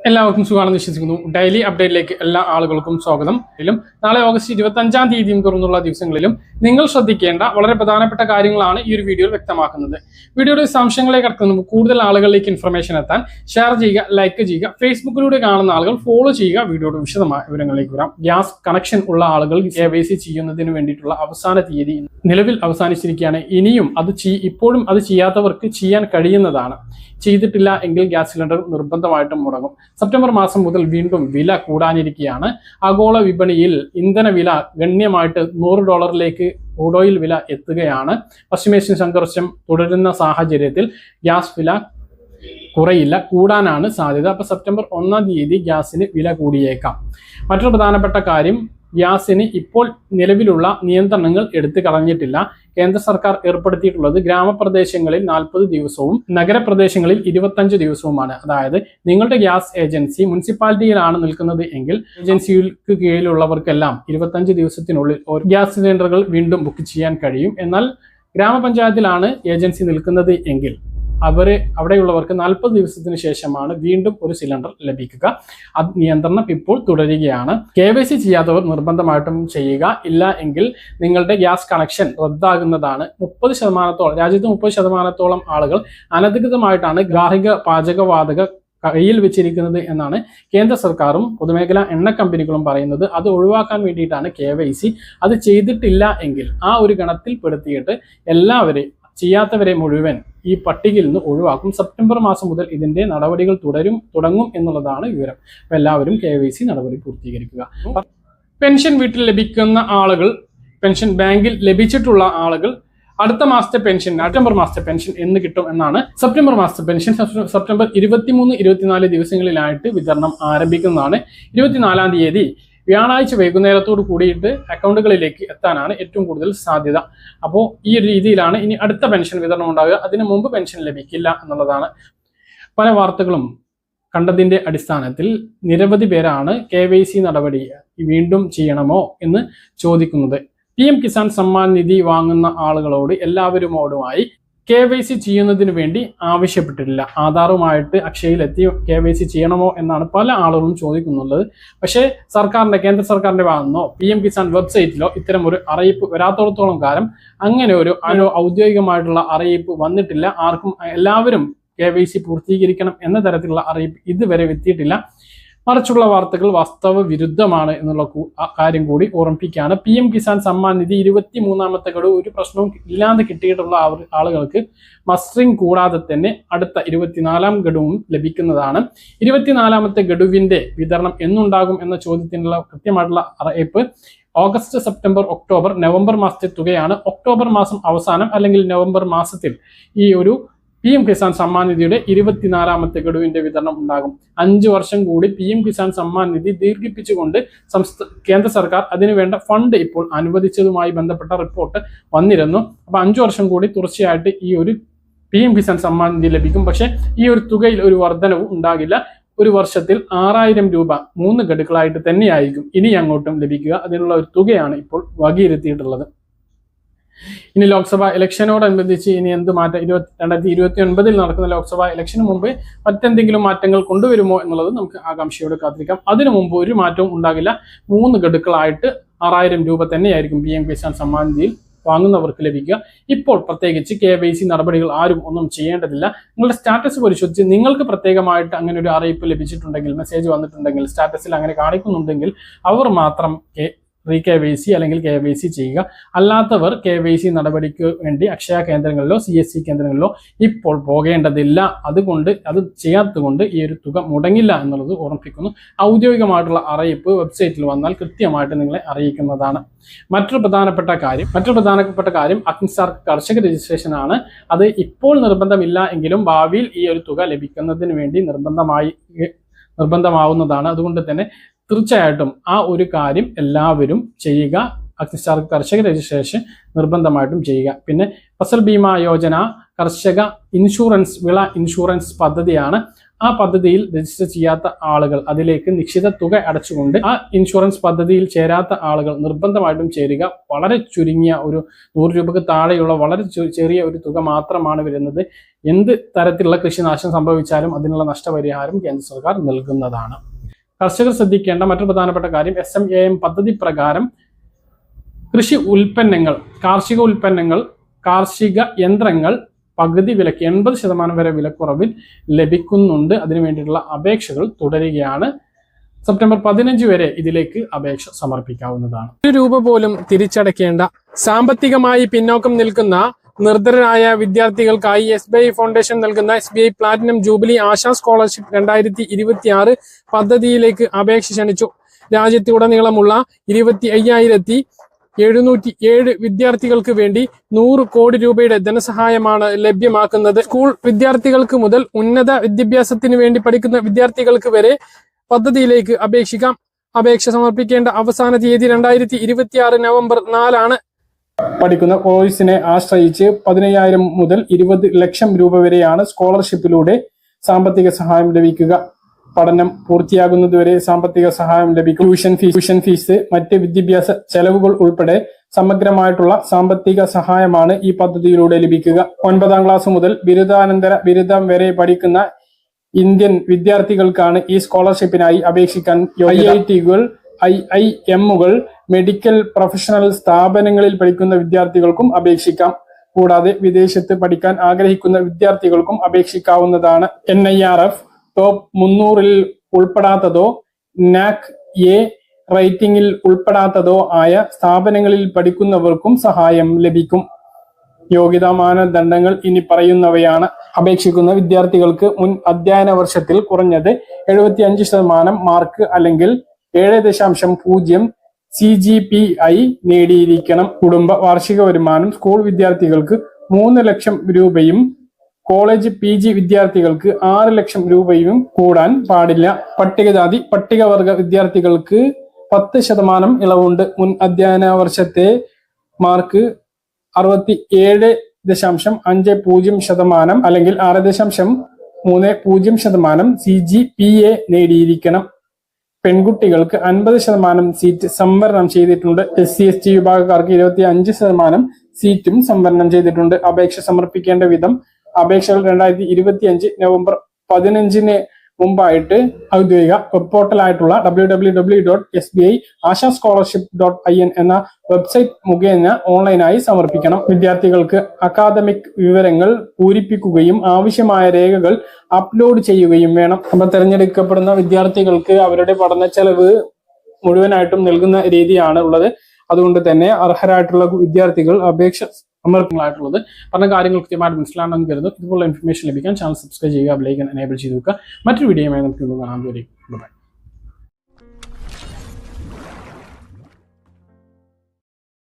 എല്ലാവർക്കും സുഖമാണെന്ന് വിശ്വസിക്കുന്നു. ഡെയിലി അപ്ഡേറ്റിലേക്ക് എല്ലാ ആളുകൾക്കും സ്വാഗതം. നാളെ ഓഗസ്റ്റ് 25-ാം തീയതിയും തുറന്നുള്ള ദിവസങ്ങളിലും നിങ്ങൾ ശ്രദ്ധിക്കേണ്ട വളരെ പ്രധാനപ്പെട്ട കാര്യങ്ങളാണ് ഈ ഒരു വീഡിയോയിൽ വ്യക്തമാക്കുന്നത്. വീഡിയോയുടെ സംശയങ്ങളിലേക്ക് കടക്കുന്ന കൂടുതൽ ആളുകളിലേക്ക് ഇൻഫർമേഷൻ എത്താൻ ഷെയർ ചെയ്യുക, ലൈക്ക് ചെയ്യുക, ഫേസ്ബുക്കിലൂടെ കാണുന്ന ആളുകൾ ഫോളോ ചെയ്യുക. വീഡിയോയുടെ വിശദമായ വിവരങ്ങളിലേക്ക് വരാം. ഗ്യാസ് കണക്ഷൻ ഉള്ള ആളുകൾ KYC ചെയ്യുന്നതിന് വേണ്ടിയിട്ടുള്ള അവസാന തീയതി നിലവിൽ അവസാനിച്ചിരിക്കുകയാണ്. ഇനിയും ഇപ്പോഴും അത് ചെയ്യാത്തവർക്ക് ചെയ്യാൻ കഴിയുന്നതാണ്. ചെയ്തിട്ടില്ല എങ്കിൽ ഗ്യാസ് സിലിണ്ടർ നിർബന്ധമായിട്ടും മുടങ്ങും. സെപ്റ്റംബർ മാസം മുതൽ വീണ്ടും വില കൂടാനിരിക്കുകയാണ്. ആഗോള വിപണിയിൽ ഇന്ധന വില ഗണ്യമായിട്ട് $100 ക്രൂഡ് ഓയിൽ വില എത്തുകയാണ്. പശ്ചിമേഷ്യൻ സംഘർഷം തുടരുന്ന സാഹചര്യത്തിൽ ഗ്യാസ് വില കുറയില്ല, കൂടാനാണ് സാധ്യത. അപ്പൊ സെപ്റ്റംബർ 1-ാം തീയതി ഗ്യാസിന് വില കൂടിയേക്കാം. മറ്റൊരു പ്രധാനപ്പെട്ട കാര്യം, ഗ്യാസിന് ഇപ്പോൾ നിലവിലുള്ള നിയന്ത്രണങ്ങൾ എടുത്തു കളഞ്ഞിട്ടില്ല. കേന്ദ്ര സർക്കാർ ഏർപ്പെടുത്തിയിട്ടുള്ളത് ഗ്രാമപ്രദേശങ്ങളിൽ 40 ദിവസവും നഗരപ്രദേശങ്ങളിൽ 25 ദിവസവുമാണ്. അതായത് നിങ്ങളുടെ ഗ്യാസ് ഏജൻസി മുനിസിപ്പാലിറ്റിയിലാണ് നിൽക്കുന്നത് എങ്കിൽ ഏജൻസിക്ക് കീഴിലുള്ളവർക്കെല്ലാം 25 ദിവസത്തിനുള്ളിൽ ഗ്യാസ് സിലിണ്ടറുകൾ വീണ്ടും ബുക്ക് ചെയ്യാൻ കഴിയും. എന്നാൽ ഗ്രാമപഞ്ചായത്തിലാണ് ഏജൻസി നിൽക്കുന്നത് എങ്കിൽ അവിടെയുള്ളവർക്ക് 40 ദിവസത്തിന് ശേഷമാണ് വീണ്ടും ഒരു സിലിണ്ടർ ലഭിക്കുക. അത് നിയന്ത്രണം ഇപ്പോൾ തുടരുകയാണ്. KYC ചെയ്യാത്തവർ നിർബന്ധമായിട്ടും ചെയ്യുക. ഇല്ല എങ്കിൽ നിങ്ങളുടെ ഗ്യാസ് കണക്ഷൻ റദ്ദാകുന്നതാണ്. 30%, രാജ്യത്ത് 30% ആളുകൾ അനധികൃതമായിട്ടാണ് ഗാർഹിക പാചകവാതക കയ്യിൽ വെച്ചിരിക്കുന്നത് എന്നാണ് കേന്ദ്ര സർക്കാരും പൊതുമേഖലാ എണ്ണ കമ്പനികളും പറയുന്നത്. അത് ഒഴിവാക്കാൻ വേണ്ടിയിട്ടാണ് KYC. അത് ചെയ്തിട്ടില്ല എങ്കിൽ ആ ഒരു ഗണത്തിൽ പെടുത്തിയിട്ട് എല്ലാവരെയും ചെയ്യാത്തവരെ മുഴുവൻ ഈ പട്ടികയിൽ നിന്ന് ഒഴിവാക്കും. സെപ്റ്റംബർ മാസം മുതൽ ഇതിന്റെ നടപടികൾ തുടങ്ങും എന്നുള്ളതാണ് വിവരം. അപ്പൊ എല്ലാവരും KYC നടപടി പൂർത്തീകരിക്കുക. പെൻഷൻ വീട്ടിൽ ലഭിക്കുന്ന ആളുകൾ, പെൻഷൻ ബാങ്കിൽ ലഭിച്ചിട്ടുള്ള ആളുകൾ അടുത്ത മാസത്തെ പെൻഷൻ, സെപ്റ്റംബർ മാസത്തെ പെൻഷൻ എന്ന് കിട്ടും എന്നാണ്. സെപ്റ്റംബർ മാസത്തെ പെൻഷൻ സെപ്റ്റംബർ 23, 24 ദിവസങ്ങളിലായിട്ട് വിതരണം ആരംഭിക്കുന്നതാണ്. 24-ാം തീയതി വ്യാഴാഴ്ച വൈകുന്നേരത്തോട് കൂടിയിട്ട് അക്കൗണ്ടുകളിലേക്ക് എത്താനാണ് ഏറ്റവും കൂടുതൽ സാധ്യത. അപ്പോൾ ഈ ഒരു രീതിയിലാണ് ഇനി അടുത്ത പെൻഷൻ വിതരണം ഉണ്ടാകുക. അതിനു മുമ്പ് പെൻഷൻ ലഭിക്കില്ല എന്നുള്ളതാണ്. പല വാർത്തകളും കണ്ടതിന്റെ അടിസ്ഥാനത്തിൽ നിരവധി പേരാണ് KYC നടപടി വീണ്ടും ചെയ്യണമോ എന്ന് ചോദിക്കുന്നത്. PM കിസാൻ സമ്മാൻ നിധി വാങ്ങുന്ന ആളുകളോട് എല്ലാവരുമോടുമായി KYC ചെയ്യുന്നതിന് വേണ്ടി ആവശ്യപ്പെട്ടിട്ടില്ല. ആധാറുമായിട്ട് അക്ഷയയിലെത്തി KYC ചെയ്യണമോ എന്നാണ് പല ആളുകളും ചോദിക്കുന്നുള്ളത്. പക്ഷേ കേന്ദ്ര സർക്കാരിന്റെ ഭാഗത്തുനിന്നോ PM കിസാൻ വെബ്സൈറ്റിലോ ഇത്തരം ഒരു അറിയിപ്പ് വരാത്തോളത്തോളം കാലം അങ്ങനെ ഒരു ഔദ്യോഗികമായിട്ടുള്ള അറിയിപ്പ് വന്നിട്ടില്ല. എല്ലാവരും KYC പൂർത്തീകരിക്കണം എന്ന തരത്തിലുള്ള അറിയിപ്പ് ഇതുവരെ എത്തിയിട്ടില്ല. മറിച്ചുള്ള വാർത്തകൾ വാസ്തവ വിരുദ്ധമാണ് എന്നുള്ള കാര്യം കൂടി ഓർമ്മിപ്പിക്കുകയാണ്. PM കിസാൻ സമ്മാൻ നിധി 23-ാമത്തെ ഗഡു ഒരു പ്രശ്നവും ഇല്ലാതെ കിട്ടിയിട്ടുള്ള ആളുകൾക്ക് മസ്റ്ററിംഗ് കൂടാതെ തന്നെ അടുത്ത 24-ാം ഗഡുവും ലഭിക്കുന്നതാണ്. 24-ാമത്തെ ഗഡുവിന്റെ വിതരണം എന്നുണ്ടാകും എന്ന ചോദ്യത്തിനുള്ള കൃത്യമായിട്ടുള്ള അറിയിപ്പ് ഓഗസ്റ്റ്, സെപ്റ്റംബർ, ഒക്ടോബർ, നവംബർ മാസത്തെ തുകയാണ്. ഒക്ടോബർ മാസം അവസാനം അല്ലെങ്കിൽ നവംബർ മാസത്തിൽ ഈ ഒരു PM കിസാൻ സമ്മാൻ നിധിയുടെ 24-ാമത്തെ ഗഡുവിന്റെ വിതരണം ഉണ്ടാകും. 5 വർഷം കൂടി PM കിസാൻ സമ്മാൻ നിധി ദീർഘിപ്പിച്ചുകൊണ്ട് കേന്ദ്ര സർക്കാർ അതിനുവേണ്ട ഫണ്ട് ഇപ്പോൾ അനുവദിച്ചതുമായി ബന്ധപ്പെട്ട റിപ്പോർട്ട് വന്നിരുന്നു. അപ്പൊ 5 വർഷം കൂടി തുടർച്ചയായിട്ട് ഈ ഒരു PM കിസാൻ സമ്മാൻ നിധി ലഭിക്കും. പക്ഷെ ഈ ഒരു തുകയിൽ ഒരു വർധനവും ഉണ്ടാകില്ല. ഒരു വർഷത്തിൽ 6000 രൂപ 3 ഗഡുക്കളായിട്ട് തന്നെയായിരിക്കും ഇനി അങ്ങോട്ടും ലഭിക്കുക. അതിനുള്ള ഒരു തുകയാണ് ഇപ്പോൾ വകയിരുത്തിയിട്ടുള്ളത്. ഇനി ലോക്സഭാ ഇലക്ഷനോടനുബന്ധിച്ച് ഇനി എന്ത് മാറ്റം 2029-ൽ നടക്കുന്ന ലോക്സഭാ ഇലക്ഷന് മുമ്പ് മറ്റെന്തെങ്കിലും മാറ്റങ്ങൾ കൊണ്ടുവരുമോ എന്നുള്ളത് നമുക്ക് ആകാംക്ഷയോടെ കാത്തിരിക്കാം. അതിനു മുമ്പ് ഒരു മാറ്റവും ഉണ്ടാകില്ല. 3 ഗഡുക്കളായിട്ട് 6000 രൂപ തന്നെയായിരിക്കും PM കിസാൻ സമ്മാൻ നിധിയിൽ വാങ്ങുന്നവർക്ക് ലഭിക്കുക. ഇപ്പോൾ പ്രത്യേകിച്ച് KYC നടപടികൾ ആരും ഒന്നും ചെയ്യേണ്ടതില്ല. നിങ്ങളുടെ സ്റ്റാറ്റസ് പരിശോധിച്ച് നിങ്ങൾക്ക് പ്രത്യേകമായിട്ട് അങ്ങനെ ഒരു അറിയിപ്പ് ലഭിച്ചിട്ടുണ്ടെങ്കിൽ, മെസ്സേജ് വന്നിട്ടുണ്ടെങ്കിൽ, സ്റ്റാറ്റസിൽ അങ്ങനെ കാണിക്കുന്നുണ്ടെങ്കിൽ അവർ മാത്രം KYC അല്ലെങ്കിൽ KYC ചെയ്യുക. അല്ലാത്തവർ KYC നടപടിക്ക് വേണ്ടി അക്ഷയ കേന്ദ്രങ്ങളിലോ CSC കേന്ദ്രങ്ങളിലോ ഇപ്പോൾ പോകേണ്ടതില്ല. അതുകൊണ്ട് അത് ചെയ്യാത്തതുകൊണ്ട് ഈ ഒരു തുക മുടങ്ങില്ല എന്നുള്ളത് ഓർമ്മിപ്പിക്കുന്നു. ഔദ്യോഗികമായിട്ടുള്ള അറിയിപ്പ് വെബ്സൈറ്റിൽ വന്നാൽ കൃത്യമായിട്ട് നിങ്ങളെ അറിയിക്കുന്നതാണ്. മറ്റൊരു പ്രധാനപ്പെട്ട കാര്യം അഗ്നിസാർ കർഷക രജിസ്ട്രേഷൻ ആണ്. അത് ഇപ്പോൾ നിർബന്ധമില്ല എങ്കിലും ഭാവിയിൽ ഈ ഒരു തുക ലഭിക്കുന്നതിന് വേണ്ടി നിർബന്ധമാവുന്നതാണ്. അതുകൊണ്ട് തന്നെ തീർച്ചയായിട്ടും ആ ഒരു കാര്യം എല്ലാവരും ചെയ്യുക. അഗ്നിസാർ കർഷക രജിസ്ട്രേഷൻ നിർബന്ധമായിട്ടും ചെയ്യുക. പിന്നെ ഫസൽ ബീമ യോജന കർഷക ഇൻഷുറൻസ്, വിള ഇൻഷുറൻസ് പദ്ധതിയാണ്. ആ പദ്ധതിയിൽ രജിസ്റ്റർ ചെയ്യാത്ത ആളുകൾ അതിലേക്ക് നിശ്ചിത തുക അടച്ചുകൊണ്ട് ആ ഇൻഷുറൻസ് പദ്ധതിയിൽ ചേരാത്ത ആളുകൾ നിർബന്ധമായിട്ടും ചേരുക. വളരെ ചുരുങ്ങിയ ഒരു 100 രൂപക്ക് താഴെയുള്ള വളരെ ചെറിയ ഒരു തുക മാത്രമാണ് വരുന്നത്. എന്ത് തരത്തിലുള്ള കൃഷിനാശം സംഭവിച്ചാലും അതിനുള്ള നഷ്ടപരിഹാരം കേന്ദ്ര സർക്കാർ നൽകുന്നതാണ്. കർഷകർ ശ്രദ്ധിക്കേണ്ട മറ്റൊരു പ്രധാനപ്പെട്ട കാര്യം, SMAM പദ്ധതി പ്രകാരം കൃഷി ഉൽപ്പന്നങ്ങൾ, കാർഷിക ഉൽപ്പന്നങ്ങൾ, കാർഷിക യന്ത്രങ്ങൾ പകുതി വിലക്ക് 80% വരെ വിലക്കുറവിൽ ലഭിക്കുന്നുണ്ട്. അതിനു വേണ്ടിയിട്ടുള്ള അപേക്ഷകൾ തുടരുകയാണ്. സെപ്റ്റംബർ 15 വരെ ഇതിലേക്ക് അപേക്ഷ സമർപ്പിക്കാവുന്നതാണ്. 1 രൂപ പോലും തിരിച്ചടയ്ക്കേണ്ട സാമ്പത്തികമായി പിന്നോക്കം നിൽക്കുന്ന നിർധനരായ വിദ്യാർത്ഥികൾക്കായി SBI ഫൗണ്ടേഷൻ നൽകുന്ന SBI platinum jubilee ASHA scholarship 2026 പദ്ധതിയിലേക്ക് അപേക്ഷ ക്ഷണിച്ചു. രാജ്യത്തുടനീളമുള്ള 25,707 വിദ്യാർത്ഥികൾക്ക് വേണ്ടി 100 കോടി രൂപയുടെ ധനസഹായമാണ് ലഭ്യമാക്കുന്നത്. സ്കൂൾ വിദ്യാർത്ഥികൾക്ക് മുതൽ ഉന്നത വിദ്യാഭ്യാസത്തിന് വേണ്ടി പഠിക്കുന്ന വിദ്യാർത്ഥികൾക്ക് വരെ പദ്ധതിയിലേക്ക് അപേക്ഷിക്കാം. അപേക്ഷ സമർപ്പിക്കേണ്ട അവസാന തീയതി 2026 നവംബർ 4 പഠിക്കുന്ന കോഴ്സിനെ ആശ്രയിച്ച് 15,000 മുതൽ 20 ലക്ഷം രൂപ വരെയാണ് സ്കോളർഷിപ്പിലൂടെ സാമ്പത്തിക സഹായം ലഭിക്കുക. പഠനം പൂർത്തിയാകുന്നതുവരെ സാമ്പത്തിക സഹായം ലഭിക്കും. ട്യൂഷൻ ഫീസ്, മറ്റ് വിദ്യാഭ്യാസ ചെലവുകൾ ഉൾപ്പെടെ സമഗ്രമായിട്ടുള്ള സാമ്പത്തിക സഹായമാണ് ഈ പദ്ധതിയിലൂടെ ലഭിക്കുക. 9ാം ക്ലാസ് മുതൽ ബിരുദാനന്തര ബിരുദം വരെ പഠിക്കുന്ന ഇന്ത്യൻ വിദ്യാർത്ഥികൾക്കാണ് ഈ സ്കോളർഷിപ്പിനായി അപേക്ഷിക്കാൻ IIT-കൾ, IIM-കൾ, മെഡിക്കൽ പ്രൊഫഷണൽ സ്ഥാപനങ്ങളിൽ പഠിക്കുന്ന വിദ്യാർത്ഥികൾക്കും അപേക്ഷിക്കാം. കൂടാതെ വിദേശത്ത് പഠിക്കാൻ ആഗ്രഹിക്കുന്ന വിദ്യാർത്ഥികൾക്കും അപേക്ഷിക്കാവുന്നതാണ്. NIRF ടോപ്പ് 300-ൽ ഉൾപ്പെടാത്തതോ NAC A റേറ്റിംഗിൽ ഉൾപ്പെടാത്തതോ ആയ സ്ഥാപനങ്ങളിൽ പഠിക്കുന്നവർക്കും സഹായം ലഭിക്കും. യോഗ്യതാ മാനദണ്ഡങ്ങൾ ഇനി പറയുന്നവയാണ്. അപേക്ഷിക്കുന്ന വിദ്യാർത്ഥികൾക്ക് മുൻ അധ്യയന വർഷത്തിൽ കുറഞ്ഞത് 75% മാർക്ക് അല്ലെങ്കിൽ 7.0 CGPI നേടിയിരിക്കണം. കുടുംബ വാർഷിക വരുമാനം സ്കൂൾ വിദ്യാർത്ഥികൾക്ക് 3 ലക്ഷം രൂപയും കോളേജ് PG വിദ്യാർത്ഥികൾക്ക് 6 ലക്ഷം രൂപയും കൂടാൻ പാടില്ല. പട്ടികജാതി പട്ടികവർഗ വിദ്യാർത്ഥികൾക്ക് 10% ഇളവുണ്ട്. മുൻ അധ്യയന വർഷത്തെ മാർക്ക് 67.50% അല്ലെങ്കിൽ 6.30% CGPA നേടിയിരിക്കണം. പെൺകുട്ടികൾക്ക് 50% സീറ്റ് സംവരണം ചെയ്തിട്ടുണ്ട്. SC/ST വിഭാഗക്കാർക്ക് 25% സീറ്റും സംവരണം ചെയ്തിട്ടുണ്ട്. അപേക്ഷ സമർപ്പിക്കേണ്ട വിധം, അപേക്ഷകൾ 2025 നവംബർ 15 മുമ്പായിട്ട് ഔദ്യോഗിക വെബ് പോർട്ടലായിട്ടുള്ള www.sbi-asha-scholarship.in എന്ന വെബ്സൈറ്റ് മുഖേന ഓൺലൈനായി സമർപ്പിക്കണം. വിദ്യാർത്ഥികൾക്ക് അക്കാദമിക് വിവരങ്ങൾ പൂരിപ്പിക്കുകയും ആവശ്യമായ രേഖകൾ അപ്ലോഡ് ചെയ്യുകയും വേണം. അപ്പോൾ തിരഞ്ഞെടുക്കപ്പെടുന്ന വിദ്യാർത്ഥികൾക്ക് അവരുടെ പഠന ചെലവ് മുഴുവനായിട്ടും നൽകുന്ന രീതിയാണ് ഉള്ളത്. അതുകൊണ്ട് തന്നെ അർഹരായിട്ടുള്ള വിദ്യാർത്ഥികൾ അപേക്ഷ സമർപ്പങ്ങളായിട്ടുള്ളത് പറഞ്ഞ കാര്യങ്ങൾ കൃത്യമായിട്ട് മനസ്സിലാണെന്ന് കരുതുന്നു. ഇതുപോലുള്ള ഇൻഫർമേഷൻ ലഭിക്കാൻ ചാനൽ സബ്സ്ക്രൈബ് ചെയ്യുക, ബെൽ ഐക്കൺ എനേബിൾ ചെയ്ത് വെക്കുക. മറ്റൊരു വീഡിയോയുമായി നമുക്ക് കാണാൻ. ബൈ.